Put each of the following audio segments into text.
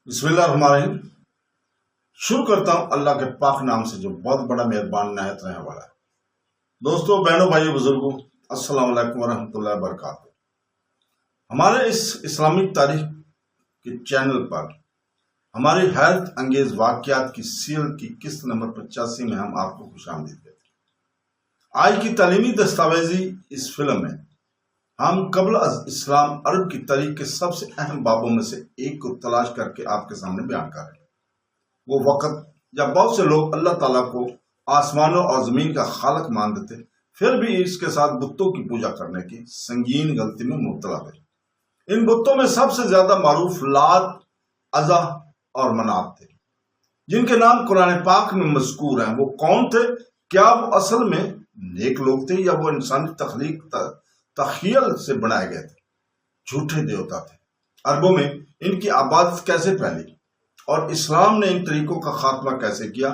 بسم اللہ الرحمن الرحیم۔ شروع کرتا ہوں اللہ کے پاک نام سے جو بہت بڑا مہربان نہایت رحم والا ہے۔ دوستو، بہنوں، بھائیوں، بزرگوں، السلام علیکم ورحمۃ اللہ وبرکاتہ۔ ہمارے اس اسلامک تاریخ کے چینل پر ہماری حیرت انگیز واقعات کی سیریل کی قسط نمبر 85 میں ہم آپ کو خوش آمدید کہتے ہیں۔ آج کی تعلیمی دستاویزی اس فلم میں ہم قبل از اسلام عرب کی تاریخ کے سب سے اہم بابوں میں سے ایک کو تلاش کر کے آپ کے سامنے بیان کر رہے ہیں۔ وہ وقت جب بہت سے لوگ اللہ تعالیٰ کو آسمانوں اور زمین کا خالق مانتے تھے، پھر بھی اس کے ساتھ بتوں کی پوجا کرنے کی سنگین غلطی میں مبتلا تھے۔ ان بتوں میں سب سے زیادہ معروف لات، عزا اور منات تھے، جن کے نام قرآن پاک میں مذکور ہیں۔ وہ کون تھے؟ کیا وہ اصل میں نیک لوگ تھے یا وہ انسانی تخیل سے بنائے گئے تھے جھوٹے دیوتا تھے؟ عربوں میں ان کی عبادت کیسے پھیلی اور اسلام نے ان طریقوں کا خاتمہ کیسے کیا؟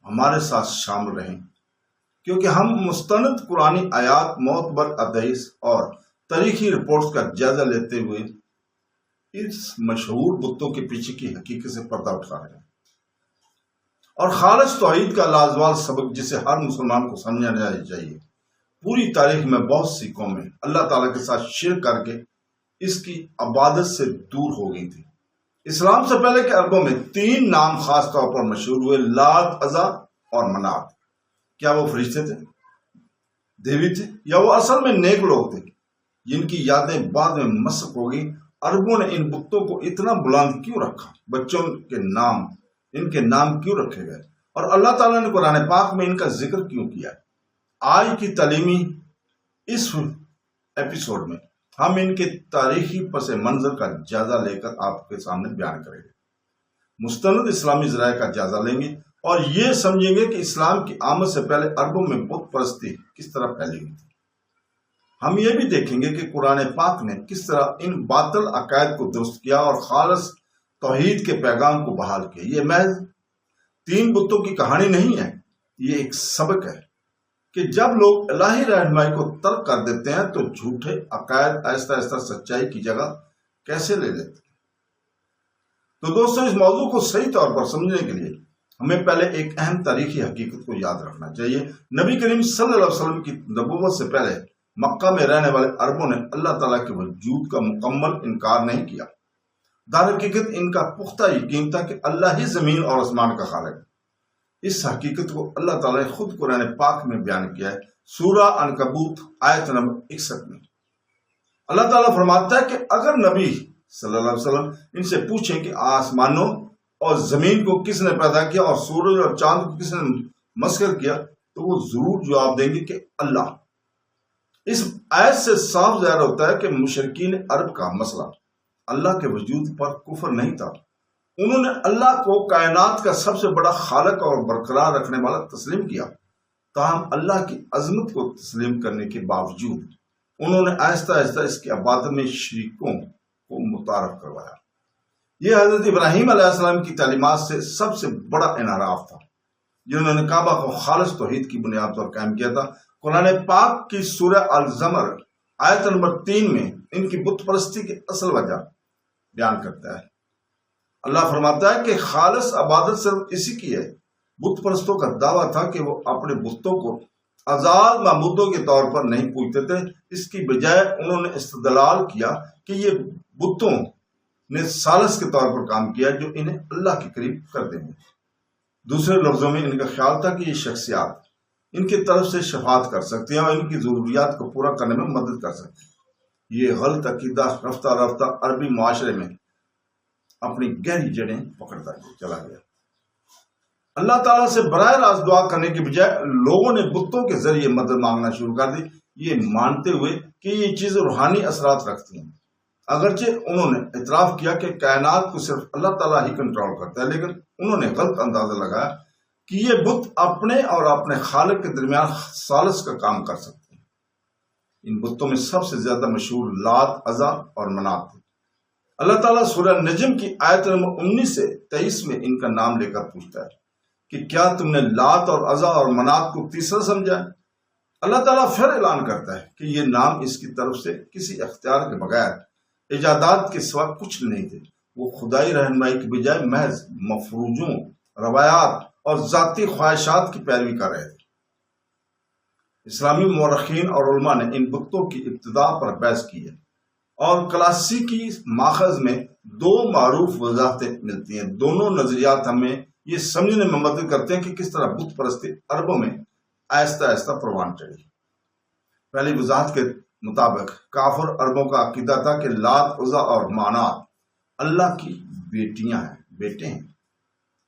ہمارے ساتھ شامل رہیں، کیونکہ ہم مستند قرآنی آیات، معتبر احادیث اور تاریخی رپورٹس کا جائزہ لیتے ہوئے اس مشہور بتوں کے پیچھے کی حقیقت سے پردہ اٹھا رہے ہیں، اور خالص توحید کا لازوال سبق جسے ہر مسلمان کو سمجھنا چاہیے۔ پوری تاریخ میں بہت سی قومیں اللہ تعالیٰ کے ساتھ شرک کر کے اس کی عبادت سے دور ہو گئی تھی۔ اسلام سے پہلے کے عربوں میں 3 نام خاص طور پر مشہور ہوئے: لات، عزا اور منات۔ کیا وہ فرشتے تھے، دیوی تھے، یا وہ اصل میں نیک لوگ تھے جن کی یادیں بعد میں مسخ ہو گئی؟ عربوں نے ان بتوں کو اتنا بلند کیوں رکھا؟ بچوں کے نام ان کے نام کیوں رکھے گئے؟ اور اللہ تعالیٰ نے قرآن پاک میں ان کا ذکر کیوں کیا؟ آج کی تعلیمی اس ایپیسوڈ میں ہم ان کے تاریخی پس منظر کا جائزہ لے کر آپ کے سامنے بیان کریں گے، مستند اسلامی ذرائع کا جائزہ لیں گے اور یہ سمجھیں گے کہ اسلام کی آمد سے پہلے عربوں میں بت پرستی کس طرح پھیلی ہوئی تھی۔ ہم یہ بھی دیکھیں گے کہ قرآن پاک نے کس طرح ان باطل عقائد کو درست کیا اور خالص توحید کے پیغام کو بحال کیا۔ یہ محض 3 بتوں کی کہانی نہیں ہے، یہ ایک سبق ہے کہ جب لوگ الہی رہنمائی کو ترک کر دیتے ہیں تو جھوٹے عقائد آہستہ آہستہ سچائی کی جگہ کیسے لے لیتے ہیں۔ تو دوستوں، اس موضوع کو صحیح طور پر سمجھنے کے لیے ہمیں پہلے ایک اہم تاریخی حقیقت کو یاد رکھنا چاہیے۔ نبی کریم صلی اللہ علیہ وسلم کی نبوت سے پہلے مکہ میں رہنے والے عربوں نے اللہ تعالیٰ کے وجود کا مکمل انکار نہیں کیا۔ در حقیقت ان کا پختہ یقین تھا کہ اللہ ہی زمین اور آسمان کا خالق ہے۔ اس حقیقت کو اللہ تعالیٰ نے خود قرآن پاک میں بیان کیا ہے۔ سورہ عنکبوت آیت نمبر 61 میں اللہ تعالیٰ فرماتا ہے کہ اگر نبی صلی اللہ علیہ وسلم ان سے پوچھیں کہ آسمانوں اور زمین کو کس نے پیدا کیا اور سورج اور چاند کو کس نے مسخر کیا، تو وہ ضرور جواب دیں گے کہ اللہ۔ اس آیت سے صاف ظاہر ہوتا ہے کہ مشرکین عرب کا مسئلہ اللہ کے وجود پر کفر نہیں تھا۔ انہوں نے اللہ کو کائنات کا سب سے بڑا خالق اور برقرار رکھنے والا تسلیم کیا، تاہم اللہ کی عظمت کو تسلیم کرنے کے باوجود انہوں نے آہستہ آہستہ اس کی عبادت میں شریکوں کو متعارف کروایا۔ یہ حضرت ابراہیم علیہ السلام کی تعلیمات سے سب سے بڑا انحراف تھا، جنہوں نے کعبہ کو خالص توحید کی بنیاد پر قائم کیا تھا۔ قرآن پاک کی سورہ الزمر آیت نمبر 3 میں ان کی بت پرستی کی اصل وجہ بیان کرتا ہے۔ اللہ فرماتا ہے کہ خالص عبادت صرف اسی کی ہے۔ بت پرستوں کا دعویٰ تھا کہ وہ اپنے بتوں کو آزاد معبودوں کے طور پر نہیں پوجتے تھے، اس کی بجائے انہوں نے استدلال کیا کہ یہ بتوں نے ثالث کے طور پر کام کیا جو انہیں اللہ کے قریب کر دیں گے۔ دوسرے لفظوں میں ان کا خیال تھا کہ یہ شخصیات ان کی طرف سے شفاعت کر سکتی ہیں اور ان کی ضروریات کو پورا کرنے میں مدد کر سکتی ہیں۔ یہ غلط عقیدہ رفتہ رفتہ عربی معاشرے میں اپنی گہری جڑیں پکڑتا چلا گیا۔ اللہ تعالیٰ سے براہ راست دعا کرنے کے بجائے لوگوں نے بتوں کے ذریعے مدد مانگنا شروع کر دی، یہ مانتے ہوئے کہ یہ چیزیں روحانی اثرات رکھتی ہیں۔ اگرچہ انہوں نے اعتراف کیا کہ کائنات کو صرف اللہ تعالیٰ ہی کنٹرول کرتا ہے، لیکن انہوں نے غلط اندازہ لگایا کہ یہ بت اپنے اور اپنے خالق کے درمیان ثالث کا کام کر سکتے ہیں۔ ان بتوں میں سب سے زیادہ مشہور لات، عزا اور منات تھے۔ اللہ تعالیٰ سورہ نجم کی آیت نمبر 19 سے 23 میں ان کا نام لے کر پوچھتا ہے کہ کیا تم نے لات اور عزا اور منات کو تیسرا سمجھا ہے؟ اللہ تعالیٰ پھر اعلان کرتا ہے کہ یہ نام اس کی طرف سے کسی اختیار کے بغیر ایجادات کے سوا کچھ نہیں تھے۔ وہ خدائی رہنمائی کی بجائے محض مفروضوں، روایات اور ذاتی خواہشات کی پیروی کر رہے تھے۔ اسلامی مورخین اور علماء نے ان بتوں کی ابتدا پر بحث کی ہے، اور کلاسیکی ماخذ میں دو معروف وضاحتیں ملتی ہیں۔ دونوں نظریات ہمیں یہ سمجھنے میں مدد کرتے ہیں کہ کس طرح بت پرستی عربوں میں آہستہ آہستہ پروان چڑھی۔ پہلی وضاحت کے مطابق کافر عربوں کا عقیدہ تھا کہ لات، عزا اور منات اللہ کی بیٹے ہیں۔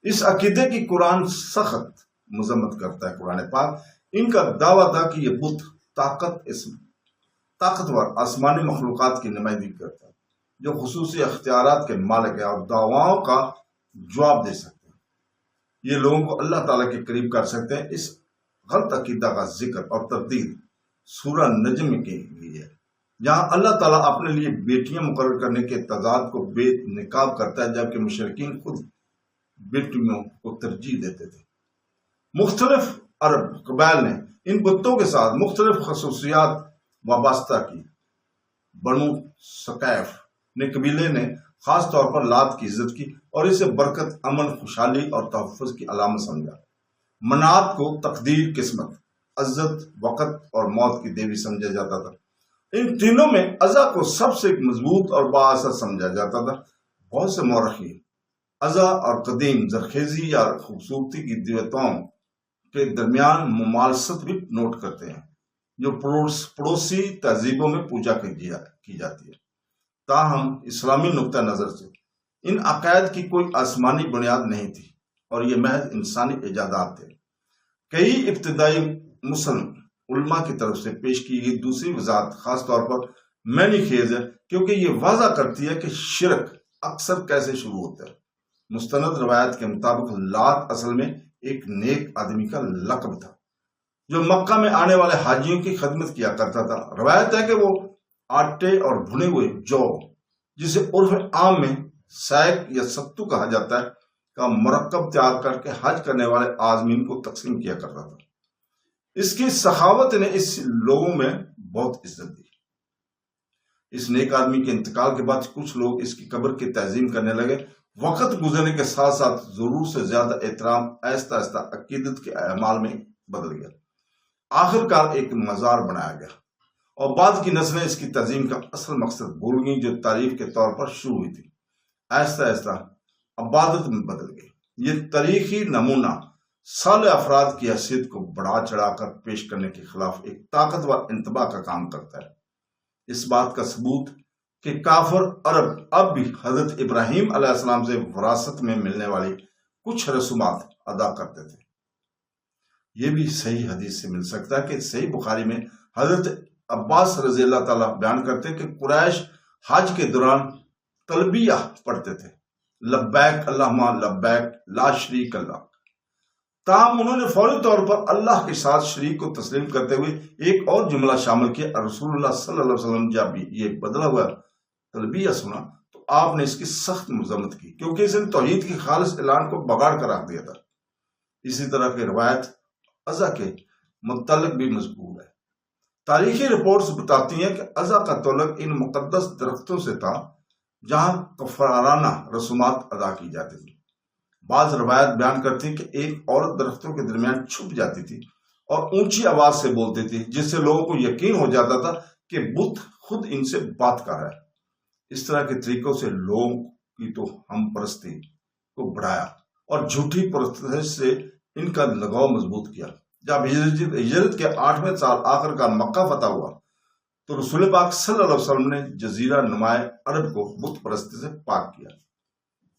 اس عقیدے کی قرآن سخت مذمت کرتا ہے۔ قرآن پاک ان کا دعویٰ تھا کہ یہ بت طاقتور آسمانی مخلوقات کی نمائندگی کرتا ہے، جو خصوصی اختیارات کے مالک ہیں اور دعواؤں کا جواب دے سکتے ہیں۔ یہ لوگوں کو اللہ تعالیٰ کے قریب کر سکتے ہیں۔ اس غلط عقیدہ کا ذکر اور تردید سورہ نجم کے لیے ہے، جہاں اللہ تعالیٰ اپنے لیے بیٹیاں مقرر کرنے کے تضاد کو بے نقاب کرتا ہے، جبکہ مشرکین خود بیٹیوں کو ترجیح دیتے تھے۔ مختلف عرب قبائل نے ان بتوں کے ساتھ مختلف خصوصیات وابستہ کی۔ بنو ثقیف قبیلے نے خاص طور پر لات کی عزت کی اور اسے برکت، امن، خوشحالی اور تحفظ کی علامت سمجھا۔ منات کو تقدیر، قسمت، عزت، وقت اور موت کی دیوی سمجھا جاتا تھا۔ ان تینوں میں عزا کو سب سے مضبوط اور بااثر سمجھا جاتا تھا۔ بہت سے مورخین عزا اور قدیم زرخیزی یا خوبصورتی کی دیوتاؤں کے درمیان مماثلت بھی نوٹ کرتے ہیں، جو پڑوسی تہذیبوں میں پوجا کی جاتی ہے۔ تاہم اسلامی نقطہ نظر سے ان عقائد کی کوئی آسمانی بنیاد نہیں تھی، اور یہ محض انسانی ایجادات تھے۔ کئی ابتدائی مسلم علماء کی طرف سے پیش کی گئی دوسری وضاحت خاص طور پر معنی خیز ہے، کیونکہ یہ واضح کرتی ہے کہ شرک اکثر کیسے شروع ہوتا ہے۔ مستند روایت کے مطابق لات اصل میں ایک نیک آدمی کا لقب تھا، جو مکہ میں آنے والے حاجیوں کی خدمت کیا کرتا تھا۔ روایت ہے کہ وہ آٹے اور بھنے ہوئے جو، جسے عرف عام میں سائق یا ستو کہا جاتا ہے، کا مرکب تیار کر کے حج کرنے والے عازمین کو تقسیم کیا کرتا تھا۔ اس کی سخاوت نے اس لوگوں میں بہت عزت دی۔ اس نیک آدمی کے انتقال کے بعد کچھ لوگ اس کی قبر کی تعظیم کرنے لگے۔ وقت گزرنے کے ساتھ ساتھ ضرور سے زیادہ احترام آہستہ آہستہ عقیدت کے اعمال میں بدل گیا۔ آخر کار ایک مزار بنایا گیا، اور بعد کی نسلیں اس کی تعظیم کا اصل مقصد بھول گئیں، جو تعریف کے طور پر شروع ہوئی تھی، آہستہ آہستہ عبادت میں بدل گئی۔ یہ تاریخی نمونہ صالح افراد کی حیثیت کو بڑھا چڑھا کر پیش کرنے کے خلاف ایک طاقتور انتباہ کا کام کرتا ہے۔ اس بات کا ثبوت کہ کافر عرب اب بھی حضرت ابراہیم علیہ السلام سے وراثت میں ملنے والی کچھ رسومات ادا کرتے تھے، یہ بھی صحیح حدیث سے مل سکتا ہے کہ صحیح بخاری میں حضرت عباس رضی اللہ تعالیٰ بیان کرتے ہیں کہ قریش حج کے دوران تلبیہ پڑھتے تھے، لبیک اللہم لبیک لا شریک اللہ۔ تاہم انہوں نے فوری طور پر اللہ کے ساتھ شریک کو تسلیم کرتے ہوئے ایک اور جملہ شامل کیا۔ رسول اللہ صلی اللہ علیہ وسلم جب یہ بدلا ہوا تلبیہ سنا تو آپ نے اس کی سخت مذمت کی، کیونکہ اس نے توحید کی خالص اعلان کو بگاڑ کر رکھ دیا تھا۔ اسی طرح کی روایت عزا کے متعلق بھی مذکور ہے۔ تاریخی رپورٹس بتاتی ہیں کہ عزا کا تعلق ان مقدس درختوں سے تھا جہاں کفارانہ رسومات ادا کی جاتی تھی۔ بعض روایت بیان کرتی ہیں کہ ایک عورت درختوں کے درمیان چھپ جاتی تھی اور اونچی آواز سے بولتی تھی، جس سے لوگوں کو یقین ہو جاتا تھا کہ بت خود ان سے بات کر رہا ہے۔ اس طرح کے طریقوں سے لوگوں کی تو ہم پرستی کو بڑھایا اور جھوٹی پرستش سے ان کا لگاؤ مضبوط کیا۔ جب ہجرت کے 8ویں سال آخر کار مکہ فتح ہوا تو رسول پاک صلی اللہ علیہ وسلم نے جزیرہ نماء عرب کو بت پرستی سے پاک کیا۔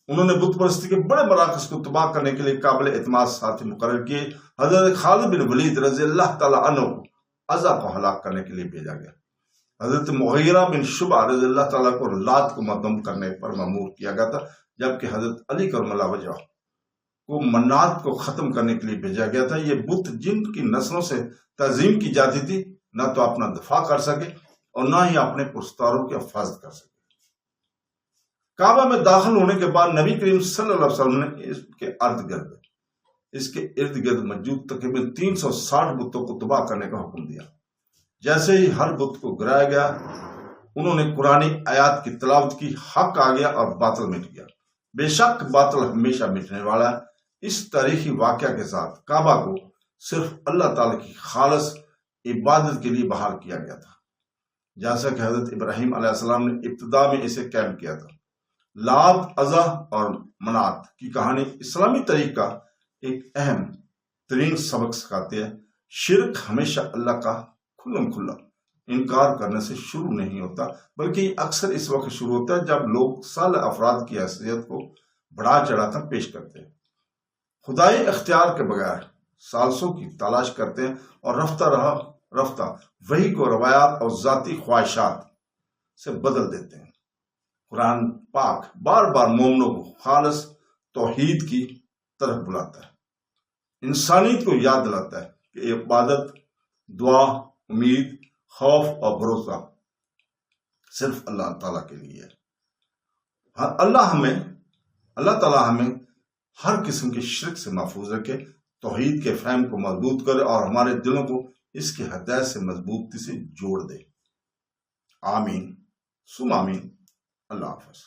انہوں نے بت پرستی کے بڑے مراکز کو تباہ کرنے کے لیے قابل اعتماد ساتھی مقرر کیے۔ حضرت خالد بن ولید رضی اللہ تعالیٰ عنہ کو عزا کو ہلاک کرنے کے لیے بھیجا گیا۔ حضرت مغیرہ بن شعبہ رضی اللہ تعالیٰ کو لات کو مدم کرنے پر مأمور کیا گیا تھا، جبکہ حضرت علی کرم اللہ وجہہ کو منات کو ختم کرنے کے لیے بھیجا گیا تھا۔ یہ بت جن کی نسلوں سے تعظیم کی جاتی تھی نہ تو اپنا دفاع کر سکے اور نہ ہی اپنے پرستاروں کی حفاظت کر سکے۔ کعبہ میں داخل ہونے کے بعد نبی کریم صلی اللہ علیہ وسلم نے اس کے ارد گرد موجود تقریباً 360 بتوں کو تباہ کرنے کا حکم دیا۔ جیسے ہی ہر بت کو گرایا گیا انہوں نے قرآنی آیات کی تلاوت کی، حق آ گیا اور باطل مٹ گیا۔ بے شک باطل ہمیشہ مٹنے والا ہے۔ اس تاریخی واقعہ کے ساتھ کعبہ کو صرف اللہ تعالی کی خالص عبادت کے لیے بحال کیا گیا تھا، جیسا کہ حضرت ابراہیم علیہ السلام نے ابتدا میں اسے قائم کیا تھا۔ لات، عزا اور منات کی کہانی اسلامی تاریخ کا ایک اہم ترین سبق سکھاتی ہے۔ شرک ہمیشہ اللہ کا کھلم کھلا انکار کرنے سے شروع نہیں ہوتا، بلکہ یہ اکثر اس وقت شروع ہوتا ہے جب لوگ صالح افراد کی حیثیت کو بڑھا چڑھا کر پیش کرتے ہیں، خدائی اختیار کے بغیر ثالثوں کی تلاش کرتے ہیں اور رفتہ وحی کو روایات اور ذاتی خواہشات سے بدل دیتے ہیں۔ قرآن پاک بار بار مومنوں کو خالص توحید کی طرف بلاتا ہے، انسانیت کو یاد دلاتا ہے کہ عبادت، دعا، امید، خوف اور بھروسہ صرف اللہ تعالیٰ کے لیے ہے۔ اللہ تعالیٰ ہمیں ہر قسم کے شرک سے محفوظ رکھے، توحید کے فہم کو مضبوط کرے اور ہمارے دلوں کو اس کے ہدایت سے مضبوطی سے جوڑ دے۔ آمین ثم آمین۔ اللہ حافظ۔